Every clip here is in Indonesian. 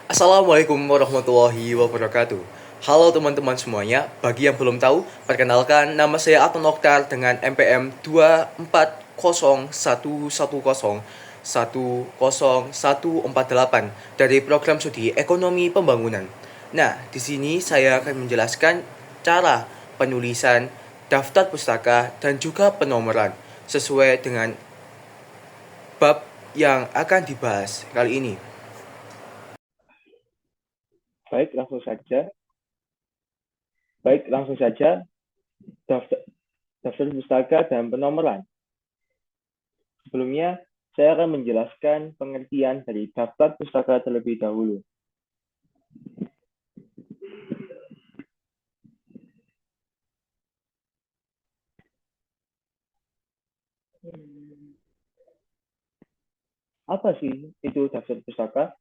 Assalamualaikum warahmatullahi wabarakatuh. Halo teman-teman semuanya, bagi yang belum tahu, perkenalkan nama saya Aton Oktar dengan NPM 24011010148 dari program studi Ekonomi Pembangunan. Nah, di sini saya akan menjelaskan cara penulisan daftar pustaka dan juga penomoran sesuai dengan bab yang akan dibahas kali ini. Baik, langsung saja. Langsung saja. Daftar, daftar pustaka dan penomoran. Sebelumnya, saya akan menjelaskan pengertian dari daftar pustaka terlebih dahulu. Apa sih itu daftar pustaka?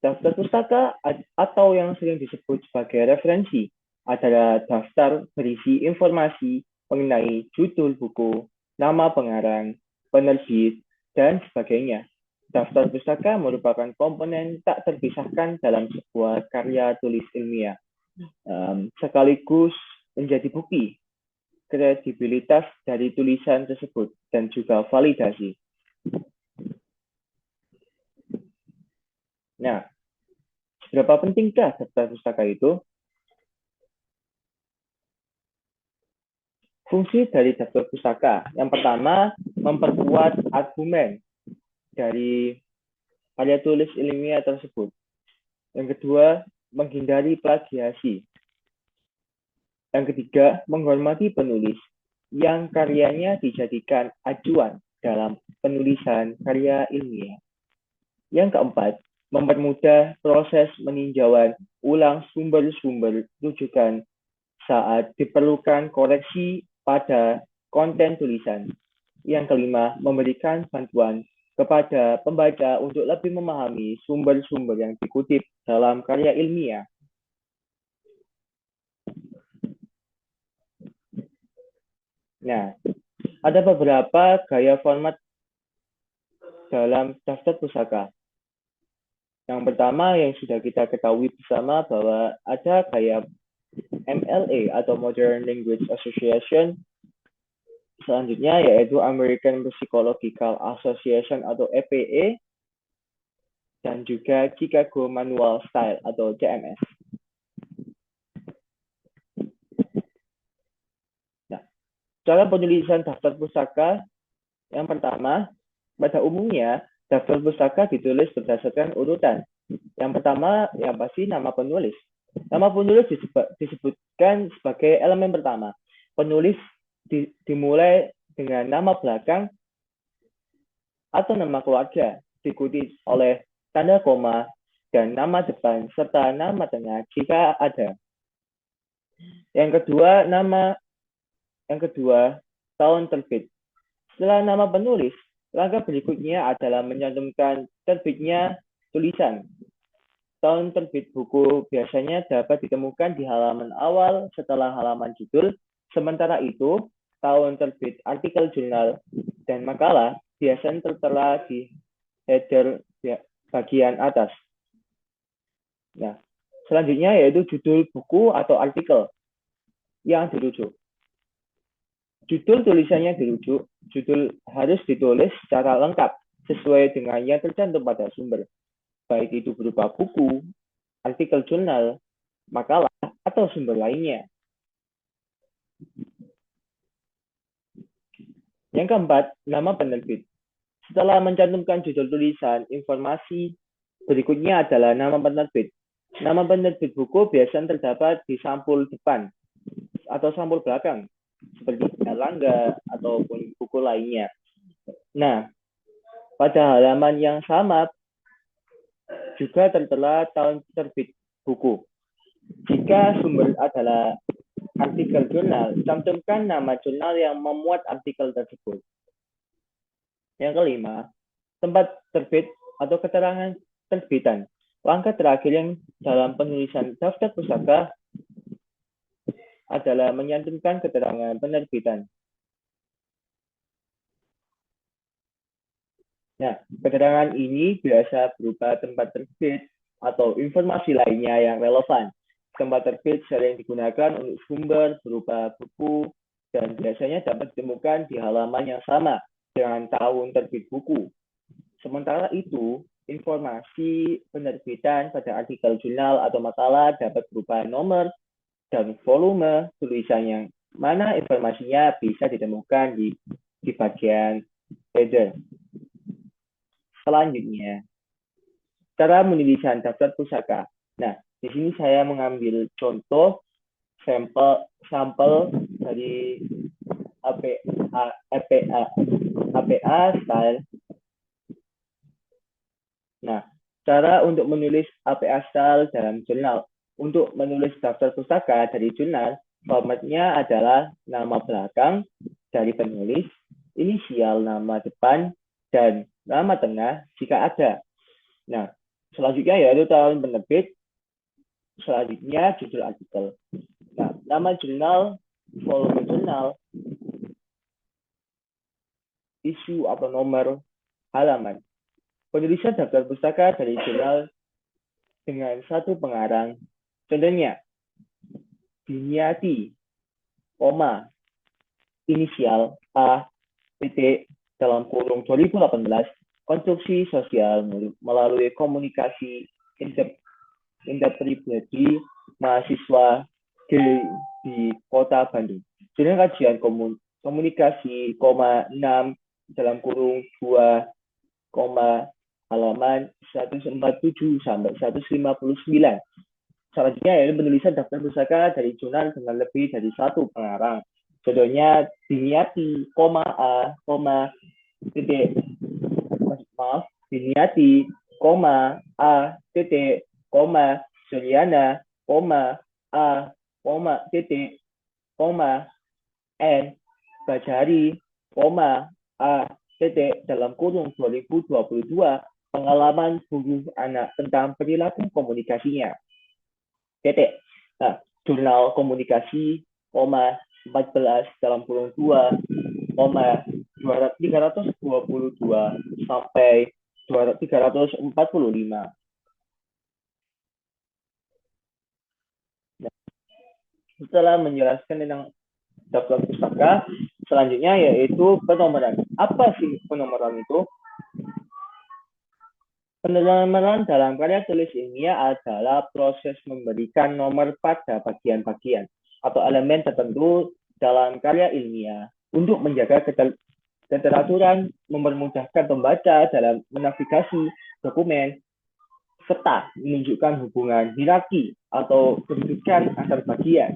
Daftar pustaka atau yang sering disebut sebagai referensi adalah daftar berisi informasi mengenai judul buku, nama pengarang, penerbit, dan sebagainya. Daftar pustaka merupakan komponen tak terpisahkan dalam sebuah karya tulis ilmiah, sekaligus menjadi bukti kredibilitas dari tulisan tersebut dan juga validasi. Nah, seberapa pentingkah daftar pustaka itu? Fungsi dari daftar pustaka. Yang pertama, memperkuat argumen dari karya tulis ilmiah tersebut. Yang kedua, menghindari plagiasi. Yang ketiga, menghormati penulis yang karyanya dijadikan acuan dalam penulisan karya ilmiah. Yang keempat, mempermudah proses meninjauan ulang sumber-sumber rujukan saat diperlukan koreksi pada konten tulisan. Yang kelima, memberikan bantuan kepada pembaca untuk lebih memahami sumber-sumber yang dikutip dalam karya ilmiah. Nah, ada beberapa gaya format dalam daftar pustaka. Yang pertama yang sudah kita ketahui bersama bahwa ada gaya MLA atau Modern Language Association. Selanjutnya yaitu American Psychological Association atau APA dan juga Chicago Manual Style atau CMS. Nah, cara penulisan daftar pustaka yang pertama, pada umumnya daftar pustaka ditulis berdasarkan urutan. Yang pertama yang pasti nama penulis. Nama penulis disebutkan sebagai elemen pertama. Penulis dimulai dengan nama belakang atau nama keluarga, diikuti oleh tanda koma dan nama depan serta nama tengah jika ada. Yang kedua, tahun terbit. Setelah nama penulis, langkah berikutnya adalah mencantumkan terbitnya tulisan. Tahun terbit buku biasanya dapat ditemukan di halaman awal setelah halaman judul. Sementara itu, tahun terbit artikel jurnal dan makalah biasanya tertera di header bagian atas. Nah, selanjutnya yaitu judul buku atau artikel yang dirujuk. Judul tulisannya dirujuk, judul harus ditulis secara lengkap sesuai dengan yang tercantum pada sumber, baik itu berupa buku, artikel jurnal, makalah, atau sumber lainnya. Yang keempat, nama penerbit. Setelah mencantumkan judul tulisan, informasi berikutnya adalah nama penerbit. Nama penerbit buku biasanya terdapat di sampul depan atau sampul belakang, seperti Erlangga ataupun buku lainnya. Nah, pada halaman yang sama juga tertera tahun terbit buku. Jika sumber adalah artikel jurnal, cantumkan nama jurnal yang memuat artikel tersebut. Yang kelima, tempat terbit atau keterangan terbitan. Langkah terakhir yang dalam penulisan daftar pustaka adalah menyantumkan keterangan penerbitan. Nah, keterangan ini biasa berupa tempat terbit, atau informasi lainnya yang relevan. Tempat terbit sering digunakan untuk sumber berupa buku dan biasanya dapat ditemukan di halaman yang sama dengan tahun terbit buku. Sementara itu, informasi penerbitan pada artikel jurnal atau makalah dapat berupa nomor dan volume tulisan yang mana informasinya bisa ditemukan di bagian header. Selanjutnya, cara penulisan daftar pusaka. Nah, di sini saya mengambil contoh sampel dari APA style. Nah, cara untuk menulis APA style dalam jurnal. Untuk menulis daftar pustaka dari jurnal, formatnya adalah nama belakang dari penulis, inisial nama depan, dan nama tengah jika ada. Nah, selanjutnya yaitu tahun penerbit, selanjutnya judul artikel. Nah, nama jurnal, volume jurnal, isu atau nomor halaman. Penulisan daftar pustaka dari jurnal dengan satu pengarang. Contohnya, Diniati, koma, inisial A, titik, dalam kurung 2018, konstruksi sosial melalui komunikasi interpribadi mahasiswa di Kota Bandung. Jurnal kajian komunikasi, 6, dalam kurung 2, halaman 147 sampai 159. Selanjutnya yaitu penulisan daftar pustaka dari jurnal dengan lebih dari satu pengarang. Contohnya Diniati, A, titik, Diniati, A, titik, Juliana, A, titik, N, Bajari, A, titik, dalam kurung 2022, pengalaman guru anak tentang perilaku komunikasinya. Titik. Nah, jurnal komunikasi, 14 dalam kurung 2, 322 sampai 345. Nah, setelah menjelaskan tentang daftar pustaka, selanjutnya yaitu penomoran. Apa sih penomoran itu? Penomoran dalam karya tulis ilmiah adalah proses memberikan nomor pada bagian-bagian atau elemen tertentu dalam karya ilmiah untuk menjaga keteraturan, mempermudahkan pembaca dalam menavigasi dokumen, serta menunjukkan hubungan hierarki atau kedudukan antar bagian.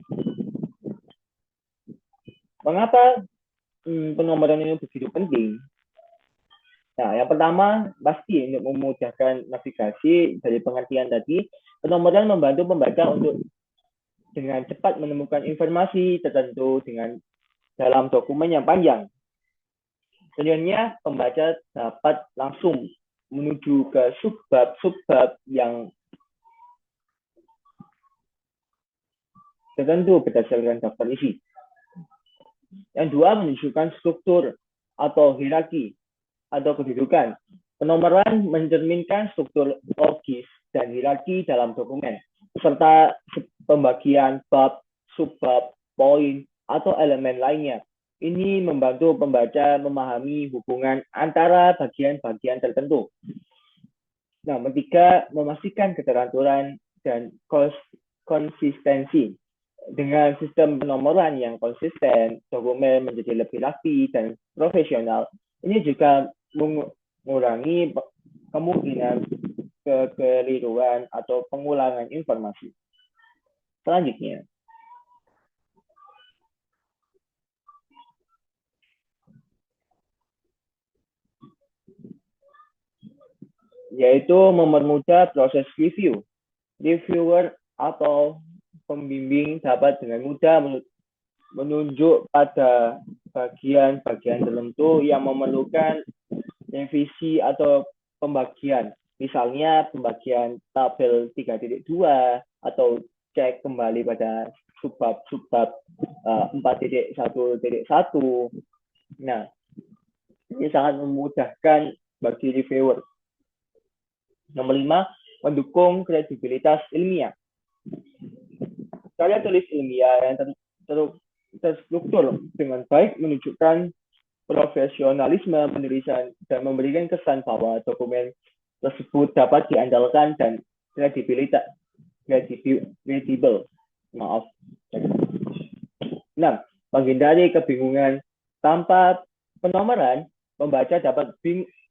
Mengapa penomoran ini begitu penting? Nah, yang pertama, pasti untuk memudahkan navigasi dari pengertian tadi, penomoran membantu pembaca untuk dengan cepat menemukan informasi tertentu dalam dokumen yang panjang. Selanjutnya, pembaca dapat langsung menuju ke subbab yang tertentu berdasarkan daftar isi. Yang dua, menunjukkan struktur atau hierarki atau kedudukan. Penomoran mencerminkan struktur logis dan hierarki dalam dokumen, serta pembagian bab, subbab, poin, atau elemen lainnya. Ini membantu pembaca memahami hubungan antara bagian-bagian tertentu. Nah, ketiga, memastikan keteraturan dan konsistensi. Dengan sistem penomoran yang konsisten, dokumen menjadi lebih rapi dan profesional. Ini juga mengurangi kemungkinan kekeliruan atau pengulangan informasi. Selanjutnya, yaitu mempermudah proses review. Reviewer atau pembimbing dapat dengan mudah menunjuk pada bagian-bagian tertentu yang memerlukan revisi atau pembagian. Misalnya pembagian tabel 3.2 atau cek kembali pada subbab 4.1.1. Nah, ini sangat memudahkan bagi reviewer. Nomor 5, mendukung kredibilitas ilmiah. Karya tulis ilmiah yang terstruktur dengan baik menunjukkan profesionalisme penulisan dan memberikan kesan bahwa dokumen tersebut dapat diandalkan dan kredibel. Maaf. 6. Menghindari kebingungan tanpa penomoran, pembaca dapat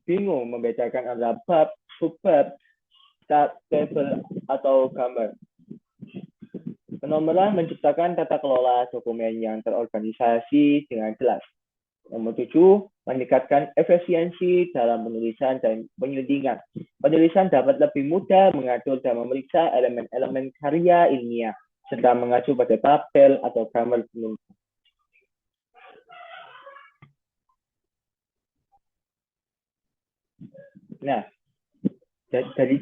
bingung membedakan antara bab, subbab, tabel, atau gambar. Penomoran menciptakan tata kelola dokumen yang terorganisasi dengan jelas. Nomor 7, meningkatkan efisiensi dalam penulisan dan penyelidikan. Penulisan dapat lebih mudah mengatur dan memeriksa elemen-elemen karya ilmiah, serta mengacu pada tabel atau gambar penulisan. Nah, dari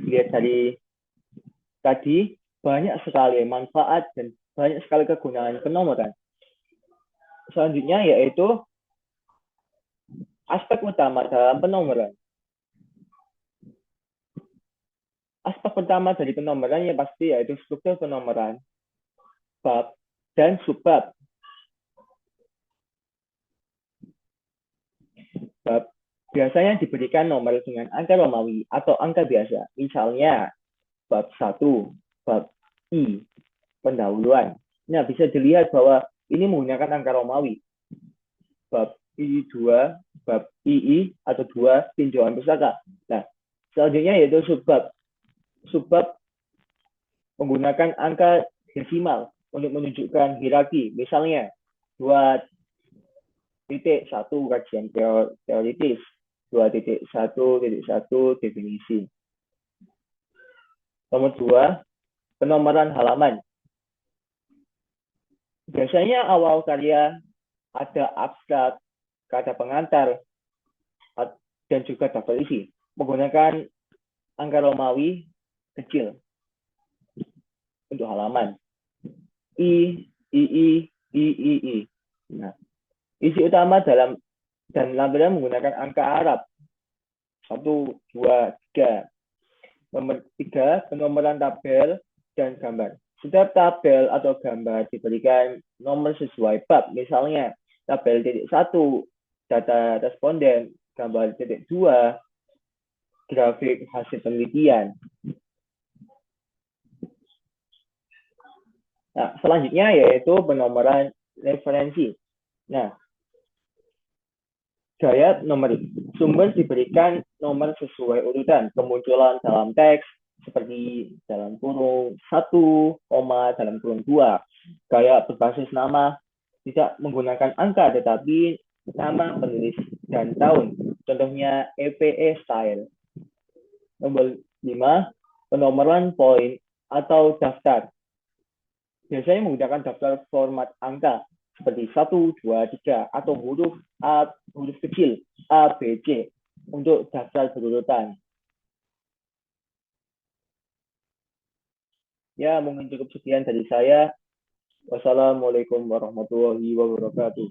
tadi banyak sekali manfaat dan banyak sekali kegunaan penomoran. Selanjutnya yaitu aspek utama dalam penomoran. Aspek pertama dari penomoran yang pasti yaitu struktur penomoran, bab, dan subbab. Bab biasanya diberikan nomor dengan angka Romawi atau angka biasa. Misalnya, bab 1, bab I, pendahuluan. Nah, bisa dilihat bahwa ini menggunakan angka Romawi. Bab I2, bab II, atau 2, tinjauan pustaka. Nah, selanjutnya yaitu subbab. Subbab menggunakan angka desimal untuk menunjukkan hierarki. Misalnya, 2.1 kajian teoritis, 2.1.1 definisi. Nomor 2, penomoran halaman. Biasanya awal karya ada abstrak, kata pengantar, dan juga daftar isi. Menggunakan angka Romawi kecil untuk halaman. I, I. Nah, isi utama dan lampiran menggunakan angka Arab. 1, 2, 3. Nomor 3, penomoran tabel dan gambar. Setiap tabel atau gambar diberikan nomor sesuai bab. Misalnya, tabel titik 1, data responden, gambar titik 2, grafik hasil penelitian. Nah, selanjutnya yaitu penomoran referensi. Nah, gaya nomor sumber diberikan nomor sesuai urutan kemunculan dalam teks seperti dalam kurung 1, dalam kurung 2. Gaya berbasis nama tidak menggunakan angka tetapi nama penulis dan tahun. Contohnya EPE style. Nomor 5, penomoran poin atau daftar. Biasanya menggunakan daftar format angka seperti 1, 2, 3 atau huruf A, huruf kecil A, B, C untuk daftar berurutan. Ya, mungkin cukup sekian dari saya. Wassalamualaikum warahmatullahi wabarakatuh.